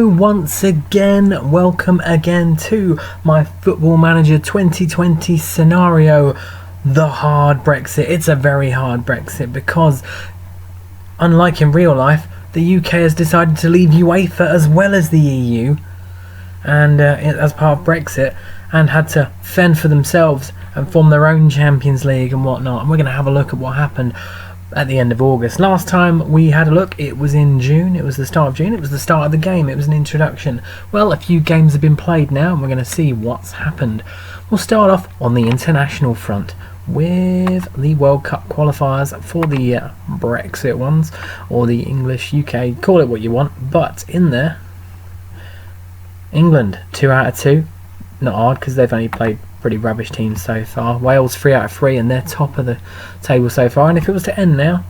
Hello once again, welcome again to my Football Manager 2020 scenario, the hard Brexit. It's a very hard Brexit because, unlike in real life, the UK has decided to leave UEFA as well as the EU and as part of Brexit, and had to fend for themselves and form their own Champions League and whatnot. And we're going to have a look at what happened at the end of August. Last time we had a look, it was in June. It was the start of June. It was the start of the game. It was an introduction. Well, a few games have been played now, and we're going to see what's happened. We'll start off on the international front with the World Cup qualifiers for the Brexit ones, or the English UK, call it what you want. But in there, England 2 out of 2. Not hard because they've only played pretty rubbish teams so far. Wales 3 out of 3, and they're top of the table so far. And if it was to end now,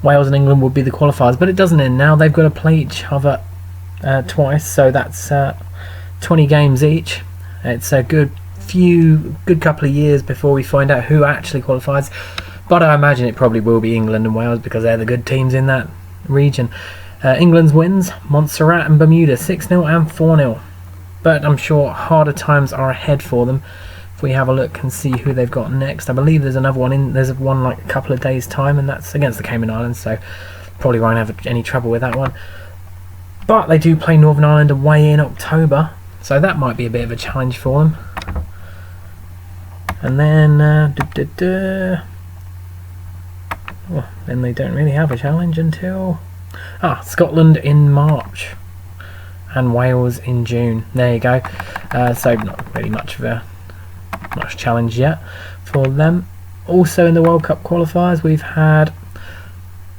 Wales and England would be the qualifiers, but it doesn't end now. They've got to play each other twice, so that's 20 games each. It's a good couple of years before we find out who actually qualifies, but I imagine it probably will be England and Wales because they're the good teams in that region. England's wins Montserrat and Bermuda 6-0 and 4-0, but I'm sure harder times are ahead for them. If we have a look and see who they've got next, I believe there's another one there's one like a couple of days time, and that's against the Cayman Islands, so probably won't have any trouble with that one. But they do play Northern Ireland away in October, so that might be a bit of a challenge for them. And then then they don't really have a challenge until Scotland in March and Wales in June. There you go. So not really much of a challenge yet for them. Also in the World Cup qualifiers, we've had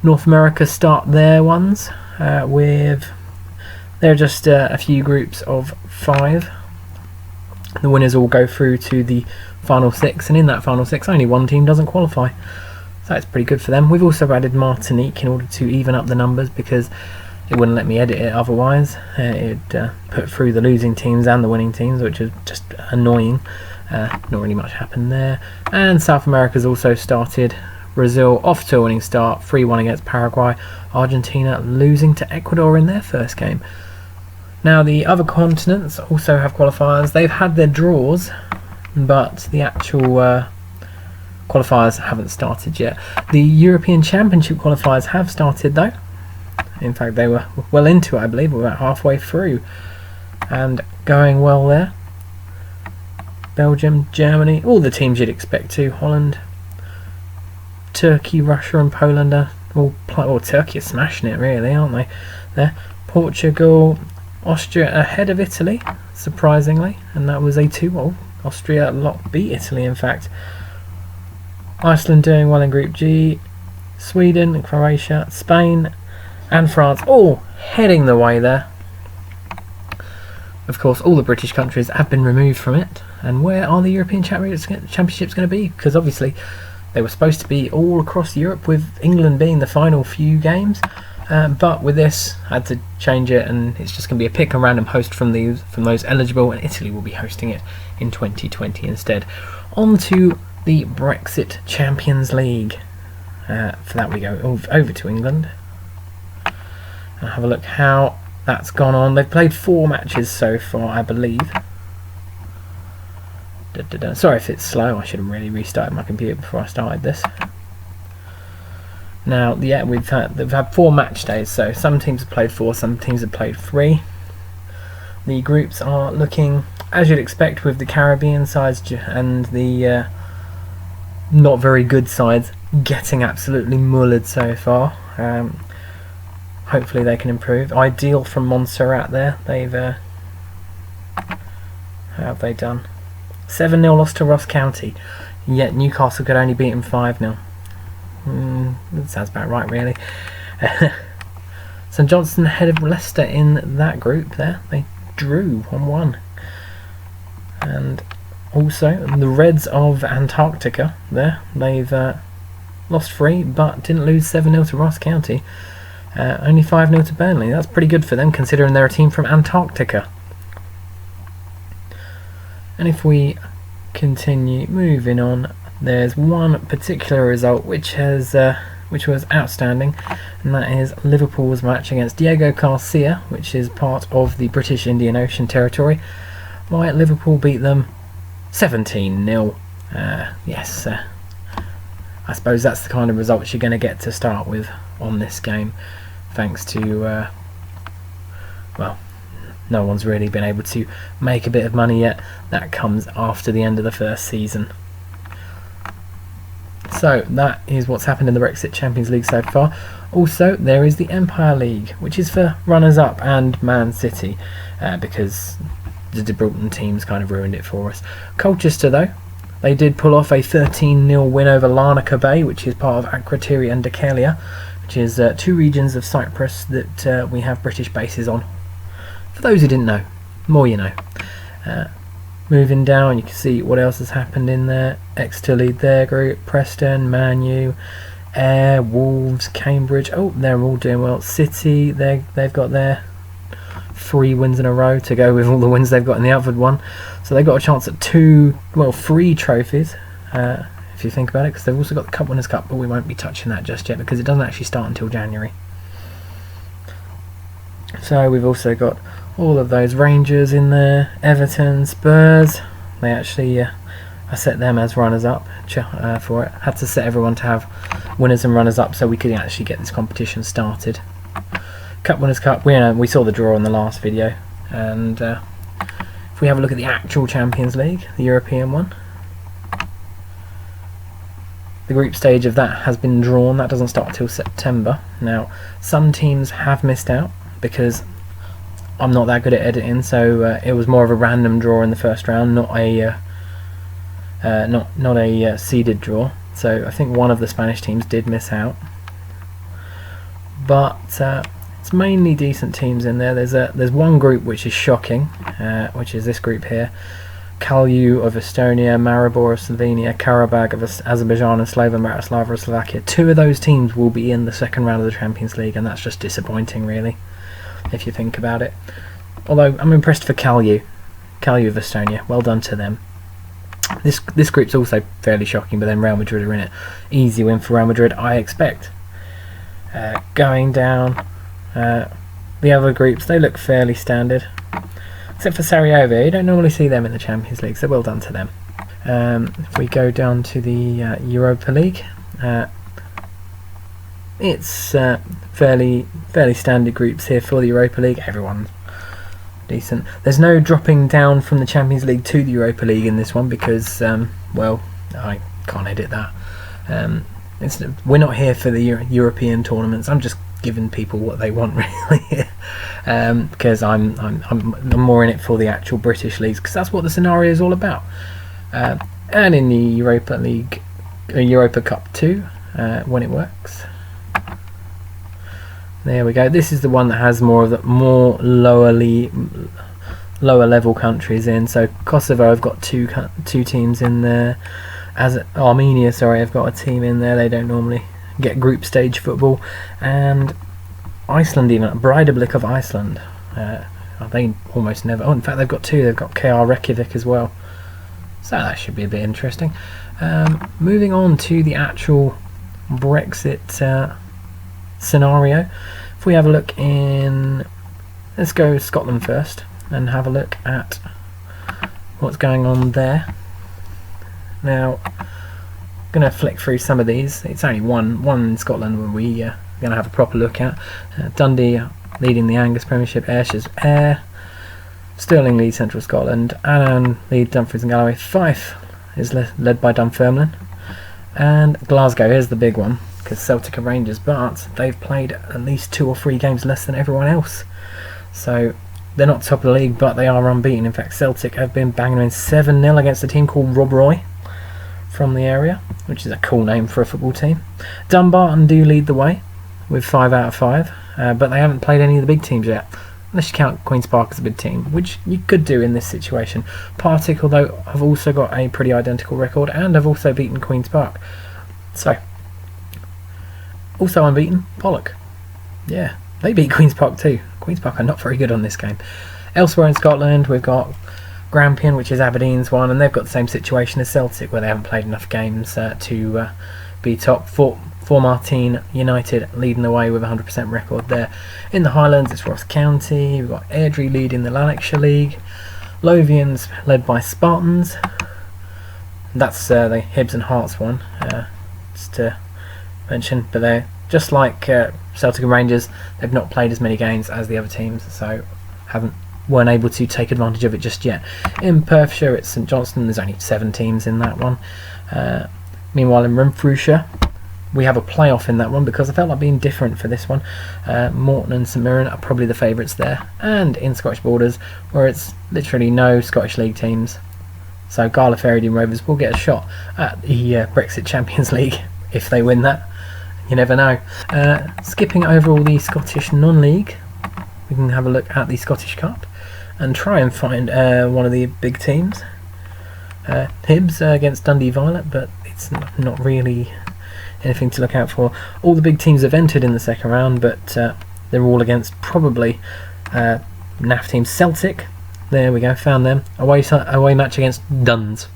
North America start their ones with they're just a few groups of 5. The winners all go through to the final 6, and in that final 6 only one team doesn't qualify, so that's pretty good for them. We've also added Martinique in order to even up the numbers because it wouldn't let me edit it otherwise. It'd put through the losing teams and the winning teams, which is just annoying. Not really much happened there. And South America's also started. Brazil off to a winning start, 3-1 against Paraguay. Argentina losing to Ecuador in their first game. Now the other continents also have qualifiers. They've had their draws, but the actual qualifiers haven't started yet. The European Championship qualifiers have started though. In fact, they were well into it, I believe. We're about halfway through and going well there. Belgium, Germany, all the teams you'd expect to. Holland, Turkey, Russia and Poland are all Turkey are smashing it really, aren't they? There. Portugal, Austria ahead of Italy, surprisingly, and that was a 2-0. Austria beat Italy, in fact. Iceland doing well in Group G. Sweden, Croatia, Spain and France all heading the way there. Of course, all the British countries have been removed from it. And where are the European Championships going to be? Because obviously they were supposed to be all across Europe, with England being the final few games. But with this, I had to change it, and it's just going to be a pick and random host from those eligible, and Italy will be hosting it in 2020 instead. On to the Brexit Champions League. For that we go over to England and have a look how that's gone on. They've played 4 matches so far, I believe. Sorry if it's slow, I should have really restarted my computer before I started this. Now, yeah, they've had 4 match days, so some teams have played 4, some teams have played 3. The groups are looking, as you'd expect, with the Caribbean sides and the not very good sides getting absolutely mullered so far. Hopefully they can improve. Ideal from Montserrat there. They've how have they done? 7-0 loss to Ross County, yet Newcastle could only beat them 5-0. That sounds about right, really. St Johnstone ahead of Leicester in that group there. They drew 1-1. And also the Reds of Antarctica there. They've lost 3 but didn't lose 7-0 to Ross County. Only 5-0 to Burnley. That's pretty good for them considering they're a team from Antarctica. And if we continue moving on, there's one particular result which has which was outstanding, and that is Liverpool's match against Diego Garcia, which is part of the British Indian Ocean Territory. Why Liverpool beat them 17-0. Yes, I suppose that's the kind of results you're going to get to start with on this game, thanks to, well, no one's really been able to make a bit of money yet. That comes after the end of the first season. So that is what's happened in the Brexit Champions League so far. Also, there is the Empire League, which is for runners-up and Man City, because the Gibraltar teams kind of ruined it for us. Colchester, though, they did pull off a 13-0 win over Larnaca Bay, which is part of Akrotiri and Dhekelia, which is two regions of Cyprus that we have British bases on. For those who didn't know, more you know. Moving down, you can see what else has happened in there. Exeter lead their group, Preston, Man U, Ayr, Wolves, Cambridge. Oh, they're all doing well. City, they've got their 3 wins in a row to go with all the wins they've got in the other one. So they've got a chance at 3 trophies, if you think about it, because they've also got the Cup Winners' Cup, but we won't be touching that just yet because it doesn't actually start until January. So we've also got all of those Rangers in there, Everton, Spurs. They actually, I set them as runners-up for it. Had to set everyone to have winners and runners-up so we could actually get this competition started. Cup Winners' Cup, we saw the draw in the last video, and if we have a look at the actual Champions League, the European one, the group stage of that has been drawn. That doesn't start till September. Now, some teams have missed out because I'm not that good at editing, so it was more of a random draw in the first round, not a seeded draw. So I think one of the Spanish teams did miss out, but it's mainly decent teams in there. There's one group which is shocking, which is this group here: Kalju of Estonia, Maribor of Slovenia, Karabag of Azerbaijan, and Slovan Bratislava of Slovakia. 2 of those teams will be in the second round of the Champions League, and that's just disappointing, really, if you think about it. Although I'm impressed for Kalju of Estonia. Well done to them. This group's also fairly shocking, but then Real Madrid are in it. Easy win for Real Madrid, I expect. Going down, the other groups, they look fairly standard, except for Sarajevo. You don't normally see them in the Champions League, so well done to them. If we go down to the Europa League, it's fairly standard groups here for the Europa League. Everyone's decent. There's no dropping down from the Champions League to the Europa League in this one because, well, I can't edit that. We're not here for the European tournaments. I'm just giving people what they want, really, because I'm more in it for the actual British leagues, because that's what the scenario is all about. And in the Europa League, Europa Cup 2, when it works. There we go. This is the one that has more of the lower level countries in. So Kosovo have got two teams in there. As Armenia, sorry, have got a team in there. They don't normally get group stage football. And Iceland, even Breiðablik of Iceland, they almost never. Oh, in fact, they've got 2. They've got KR Reykjavik as well. So that should be a bit interesting. Moving on to the actual Brexit scenario. If we have a look in, let's go Scotland first and have a look at what's going on there. Now, I'm going to flick through some of these. It's only one in Scotland where we're going to have a proper look at. Dundee leading the Angus Premiership, Ayrshire's Ayr, Stirling leads Central Scotland, Annan lead Dumfries and Galloway, Fife is led by Dunfermline, and Glasgow, here's the big one, because Celtic are Rangers, but they've played at least 2 or 3 games less than everyone else. So they're not top of the league, but they are unbeaten. In fact, Celtic have been banging in 7-0 against a team called Rob Roy from the area, which is a cool name for a football team. Dumbarton do lead the way with 5 out of 5, but they haven't played any of the big teams yet, unless you count Queen's Park as a big team, which you could do in this situation. Partick, although, have also got a pretty identical record and have also beaten Queen's Park. So, also unbeaten, Pollock. Yeah, they beat Queen's Park too. Queen's Park are not very good on this game. Elsewhere in Scotland, we've got Grampian, which is Aberdeen's one, and they've got the same situation as Celtic, where they haven't played enough games to be top. Formartine United leading the way with a 100% record there. In the Highlands, it's Ross County. We've got Airdrie leading the Lanarkshire League. Lothians led by Spartans. That's the Hibs and Hearts one, just to mention. But they're just like Celtic and Rangers. They've not played as many games as the other teams, so weren't able to take advantage of it just yet. In Perthshire, it's St Johnstone. There's only 7 teams in that one. Meanwhile, in Renfrewshire, we have a playoff in that one because I felt like being different for this one. Morton and St Mirren are probably the favourites there. And in Scottish Borders, where it's literally no Scottish League teams, so Gala Ferrydean Rovers will get a shot at the Brexit Champions League if they win that. You never know. Skipping over all the Scottish non-league, we can have a look at the Scottish Cup and try and find one of the big teams. Hibs against Dundee Violet, but it's not really anything to look out for. All the big teams have entered in the second round, but they're all against probably NAF team Celtic. There we go, found them. Away match against Duns,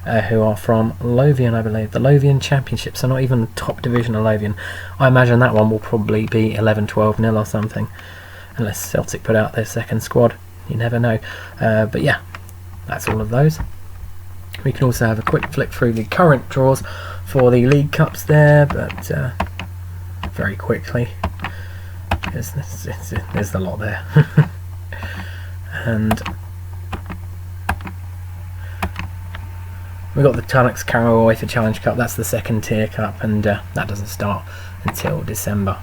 who are from Lothian, I believe. The Lothian Championship, so not even the top division of Lothian. I imagine that one will probably be 11-12-0 or something, unless Celtic put out their second squad. You never know. But yeah, that's all of those. We can also have a quick flick through the current draws for the League Cups there, but very quickly, there's a lot there. And we've got the Tunnocks Carrow away for Challenge Cup. That's the second tier cup, and that doesn't start until December.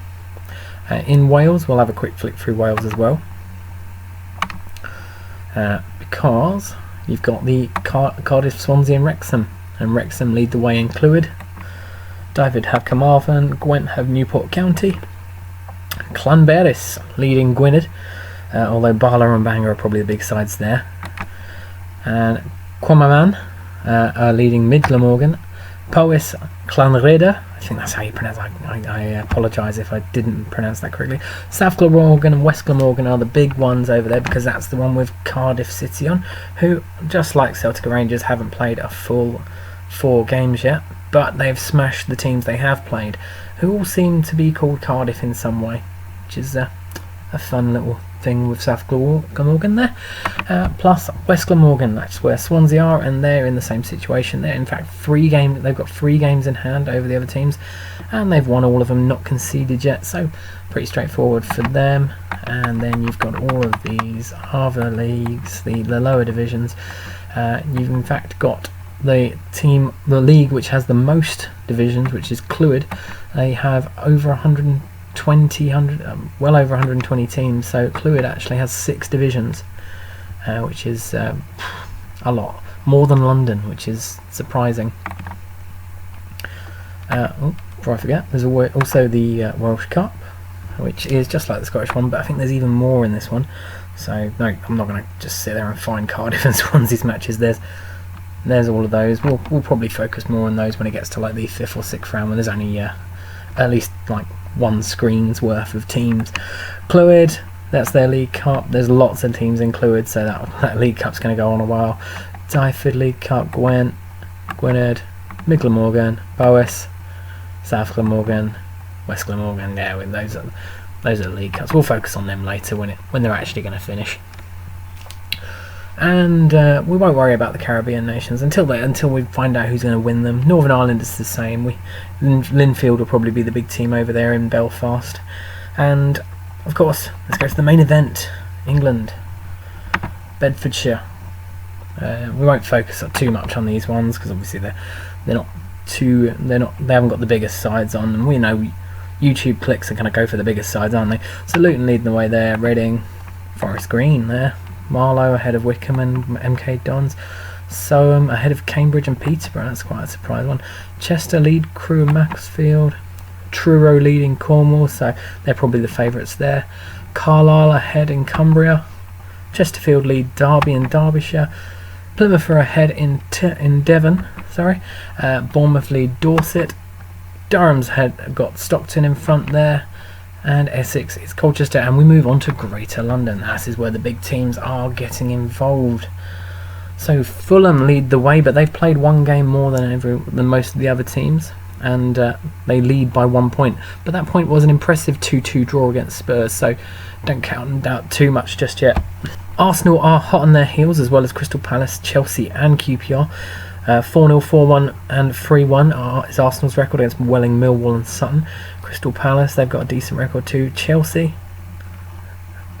In Wales, we'll have a quick flick through Wales as well, because you've got the Cardiff, Swansea and Wrexham lead the way in Clwyd. David have Carmarthen, Gwent have Newport County. Llanberis leading Gwynedd, although Bala and Bangor are probably the big sides there. And Quamaman are leading Mid Glamorgan. Powys, Llanrhydder, I think that's how you pronounce it. I apologise if I didn't pronounce that correctly. South Glamorgan and West Glamorgan are the big ones over there, because that's the one with Cardiff City on, who, just like Celtic and Rangers, haven't played a full 4 games yet, but they've smashed the teams they have played, who all seem to be called Cardiff in some way, which is a fun little thing with South Glamorgan there. Plus West Glamorgan, that's where Swansea are, and they're in the same situation. They're in fact they've got 3 games in hand over the other teams, and they've won all of them, not conceded yet, so pretty straightforward for them. And then you've got all of these other leagues, the lower divisions. You've in fact got the league which has the most divisions, which is Clwyd. They have over well over 120 teams, so Clwyd actually has 6 divisions, which is a lot more than London, which is surprising. Before I forget, there's also the Welsh Cup, which is just like the Scottish one, but I think there's even more in this one. So no, I'm not going to just sit there and find Cardiff and Swansea's matches. There's all of those. We'll probably focus more on those when it gets to like the 5th or 6th round, when there's only at least like 1 screen's worth of teams. Clwyd, that's their League Cup. There's lots of teams in Clwyd, so that League Cup's going to go on a while. Dyfed League Cup, Gwynedd, Mid Glamorgan, Powys, South Glamorgan, West Glamorgan. Yeah, those are League Cups. We'll focus on them later when they're actually going to finish. And we won't worry about the Caribbean nations until we find out who's going to win them. Northern Ireland is the same. Linfield will probably be the big team over there in Belfast. And of course, let's go to the main event: England, Bedfordshire. We won't focus too much on these ones because obviously they haven't got the biggest sides on, and we know YouTube clicks are going to go for the biggest sides, aren't they? So Luton leading the way there. Reading, Forest Green there. Marlow ahead of Wickham and MK Dons. Soham ahead of Cambridge and Peterborough. That's quite a surprise one. Chester lead Crewe and Macclesfield. Truro leading Cornwall, so they're probably the favourites there. Carlisle ahead in Cumbria. Chesterfield lead Derby and Derbyshire. Plymouth are ahead in Devon. Bournemouth lead Dorset. Durham's got Stockton in front there. And Essex is Colchester, and we move on to Greater London. That is where the big teams are getting involved. So Fulham lead the way, but they've played 1 game more than most of the other teams. and they lead by 1 point. But that point was an impressive 2-2 draw against Spurs, so don't count them out too much just yet. Arsenal are hot on their heels, as well as Crystal Palace, Chelsea and QPR. 4-0, 4-1 and 3-1 is Arsenal's record against Welling, Millwall and Sutton. Crystal Palace, they've got a decent record too. Chelsea,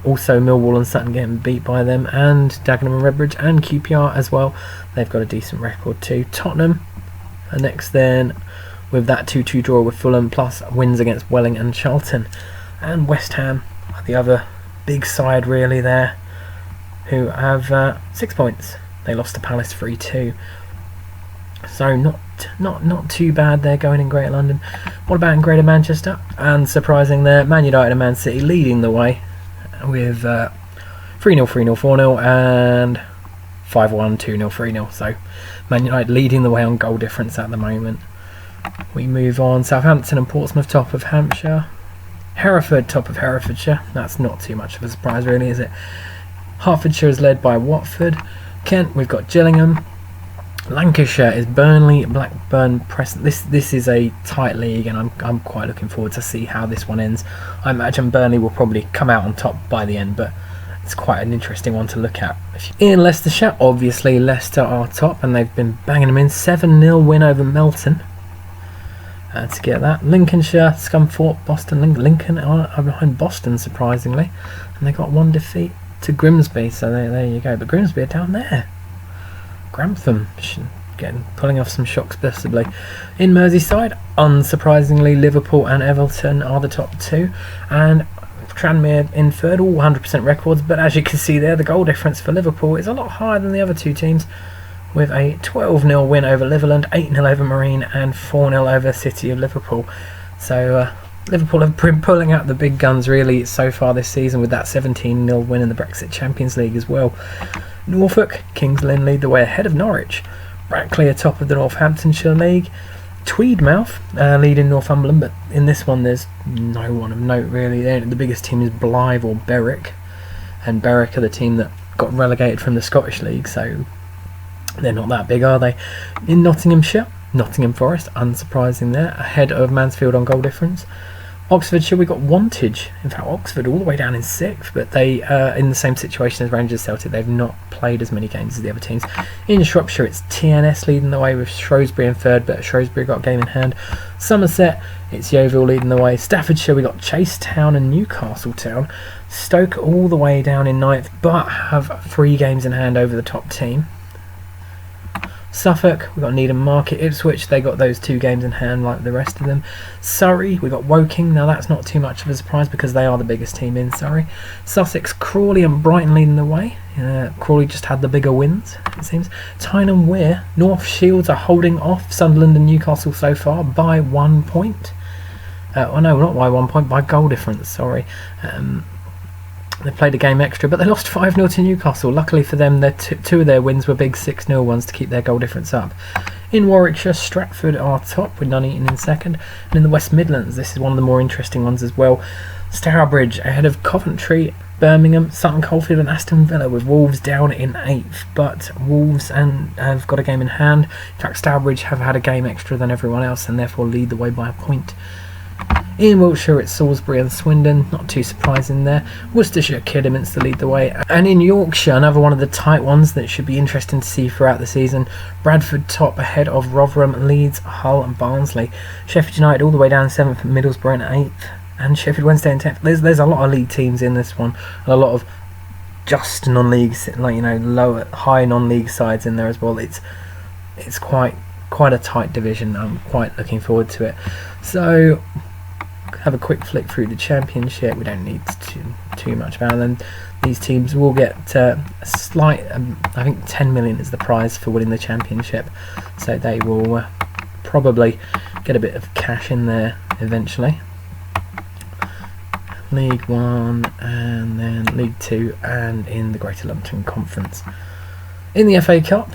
also Millwall and Sutton getting beat by them, and Dagenham and Redbridge and QPR as well, they've got a decent record too. Tottenham are next then, with that 2-2 draw with Fulham, plus wins against Welling and Charlton. And West Ham are the other big side really there, who have 6 points. They lost to Palace 3-2. So not too bad there going in Greater London. What about in Greater Manchester? And surprising there, Man United and Man City leading the way with 3-0, 3-0, 4-0 and 5-1, 2-0, 3-0. So Man United leading the way on goal difference at the moment. We move on. Southampton and Portsmouth top of Hampshire. Hereford top of Herefordshire. That's not too much of a surprise really, is it? Hertfordshire is led by Watford. Kent, we've got Gillingham. Lancashire is Burnley, Blackburn, Preston. This is a tight league, and I'm quite looking forward to see how this one ends. I imagine Burnley will probably come out on top by the end, but it's quite an interesting one to look at. In Leicestershire, obviously Leicester are top, and they've been banging them in. 7-0 win over Melton. To get that, Lincolnshire, Scunthorpe, Boston, Lincoln are behind Boston surprisingly, and they got one defeat to Grimsby. So there you go. But Grimsby are down there. Grantham pulling off some shocks possibly. In Merseyside, unsurprisingly, Liverpool and Everton are the top two, and Tranmere in third, all 100% records. But as you can see there, the goal difference for Liverpool is a lot higher than the other two teams, with a 12-0 win over Liverland, 8-0 over Marine and 4-0 over City of Liverpool. So Liverpool have been pulling out the big guns really so far this season, with that 17-0 win in the Brexit Champions League as well. Norfolk, Kings Lynn lead the way ahead of Norwich. Brackley are top of the Northamptonshire League. Tweedmouth leading Northumberland, but in this one there's no one of note really. The biggest team is Blythe or Berwick, and Berwick are the team that got relegated from the Scottish League, so they're not that big, are they? In Nottinghamshire, Nottingham Forest, unsurprising there, ahead of Mansfield on goal difference. Oxfordshire, we got Wantage. In fact, Oxford all the way down in 6th, but they are in the same situation as Rangers Celtic. They've not played as many games as the other teams. In Shropshire, it's TNS leading the way with Shrewsbury in 3rd, but Shrewsbury got a game in hand. Somerset, it's Yeovil leading the way. Staffordshire, we got Chase Town and Newcastle Town. Stoke all the way down in 9th, but have 3 games in hand over the top team. Suffolk, we've got Needham Market, Ipswich, they got those 2 games in hand like the rest of them. Surrey, we've got Woking, now that's not too much of a surprise because they are the biggest team in Surrey. Sussex, Crawley and Brighton leading the way. Crawley just had the bigger wins, it seems. Tyne and Wear, North Shields are holding off Sunderland and Newcastle so far by 1 point. Oh no, not by 1 point, by goal difference, sorry. They played a game extra, but they lost 5-0 to Newcastle. Luckily for them, two of their wins were big 6-0 ones to keep their goal difference up. In Warwickshire, Stratford are top with Nuneaton in 2nd. And in the West Midlands, this is one of the more interesting ones as well. Stourbridge ahead of Coventry, Birmingham, Sutton Coldfield and Aston Villa, with Wolves down in 8th. But Wolves have got a game in hand. In fact, Stourbridge have had a game extra than everyone else and therefore lead the way by a point. In Wiltshire, it's Salisbury and Swindon, not too surprising there. Worcestershire, Kidderminster lead the way. And in Yorkshire, another one of the tight ones that should be interesting to see throughout the season. Bradford top ahead of Rotherham, Leeds, Hull and Barnsley. Sheffield United all the way down 7th, Middlesbrough in 8th. And Sheffield Wednesday in 10th. There's a lot of league teams in this one. And a lot of just non-league, lower, high non-league sides in there as well. It's quite a tight division. I'm quite looking forward to it. So have a quick flick through the Championship. We don't need too much about them. These teams will get a slight, I think 10 million is the prize for winning the Championship, so they will probably get a bit of cash in there eventually. League 1 and then League 2 and in the Greater London Conference. In the FA Cup,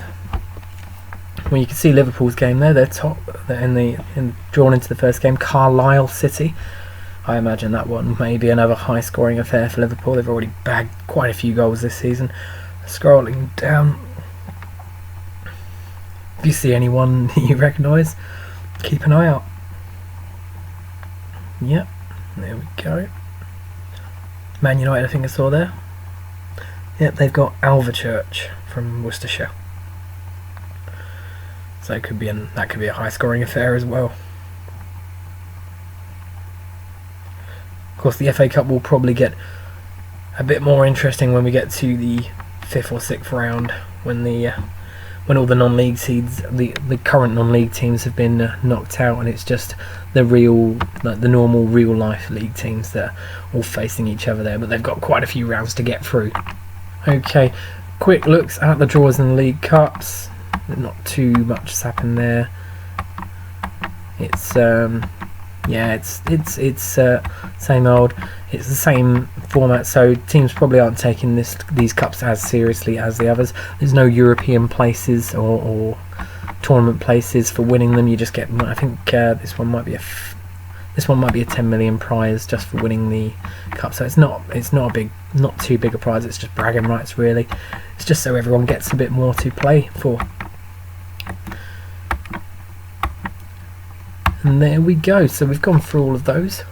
well, you can see Liverpool's game there. They're top. They're drawn into the first game. Carlisle City. I imagine that one may be another high-scoring affair for Liverpool. They've already bagged quite a few goals this season. Scrolling down, if you see anyone you recognise, keep an eye out. Yep, there we go. Man United, I think I saw there. Yep, they've got Alvechurch from Worcestershire. So it could be that could be a high-scoring affair as well. Of course, the FA Cup will probably get a bit more interesting when we get to the 5th or 6th round, when all the non-league seeds, the current non-league teams have been knocked out, and it's just the normal real-life league teams that are all facing each other there. But they've got quite a few rounds to get through. Okay, quick looks at the draws in the League Cups. Not too much has happened there. It's same old. It's the same format, so teams probably aren't taking these cups as seriously as the others. There's no European places or tournament places for winning them. You just get, I think this one might be a 10 million prize just for winning the cup. So it's not too big a prize. It's just bragging rights, really. It's just so everyone gets a bit more to play for. And there we go. So we've gone through all of those.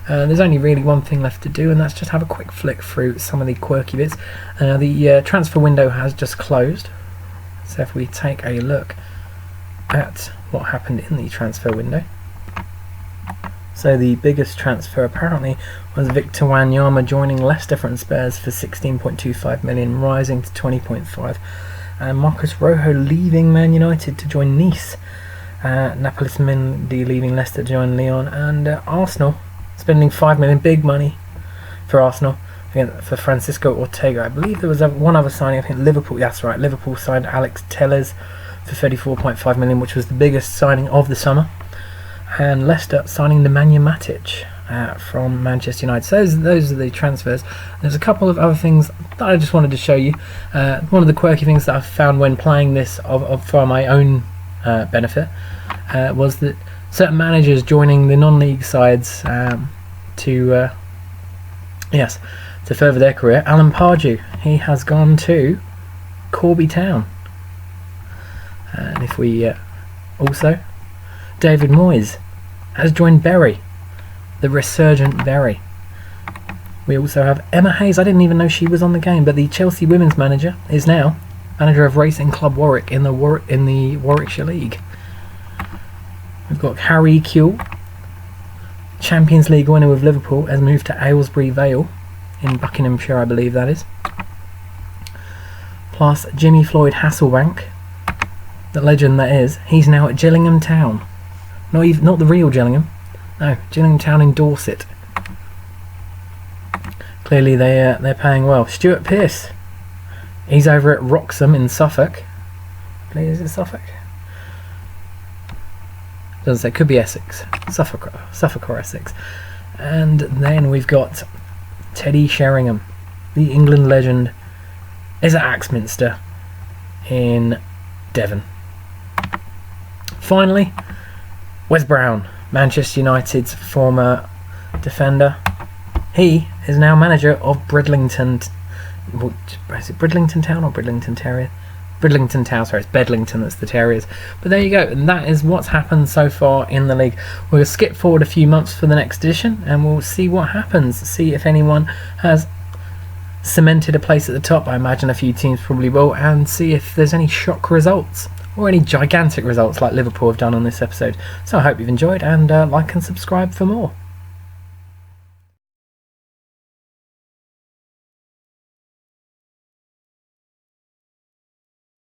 There's only really one thing left to do, and that's just have a quick flick through some of the quirky bits. The transfer window has just closed. So if we take a look at what happened in the transfer window. So the biggest transfer apparently was Victor Wanyama joining Leicester from Spurs for 16.25 million, rising to 20.5. And Marcus Rojo leaving Man United to join Nice. Napolis Mendy leaving Leicester to join Lyon, and Arsenal spending 5 million, big money for Arsenal, again for Francisco Ortega. I believe there was one other signing. I think Liverpool. That's right. Liverpool signed Alex Telles for 34.5 million, which was the biggest signing of the summer. And Leicester signing Nemanja Matic from Manchester United. So those are the transfers. There's a couple of other things that I just wanted to show you. One of the quirky things that I've found when playing this for my own benefit was that certain managers joining the non-league sides to further their career. Alan Pardew, he has gone to Corby Town, and if we also David Moyes has joined Bury, the resurgent Bury. We also have Emma Hayes. I didn't even know she was on the game, but the Chelsea women's manager is now manager of Racing Club Warwick in the Warwickshire League. We've got Harry Kewell, Champions League winner with Liverpool, has moved to Aylesbury Vale in Buckinghamshire, I believe that is. Plus Jimmy Floyd Hasselbank, the legend that is, he's now at Gillingham Town. Not the real Gillingham, no, Gillingham Town in Dorset. Clearly they're paying well. Stuart Pearce, he's over at Wroxham in Suffolk. Is it Suffolk? Doesn't say, could be Essex. Suffolk or Essex. And then we've got Teddy Sheringham, the England legend, is at Axminster in Devon. Finally, Wes Brown, Manchester United's former defender. He is now manager of Bridlington. Is it Bridlington Town or Bridlington Terrier? Bridlington Town, sorry, it's Bedlington, that's the Terriers. But there you go, and that is what's happened so far in the league. We'll skip forward a few months for the next edition, and we'll see what happens, see if anyone has cemented a place at the top. I imagine a few teams probably will, and see if there's any shock results, or any gigantic results like Liverpool have done on this episode. So I hope you've enjoyed, and like and subscribe for more.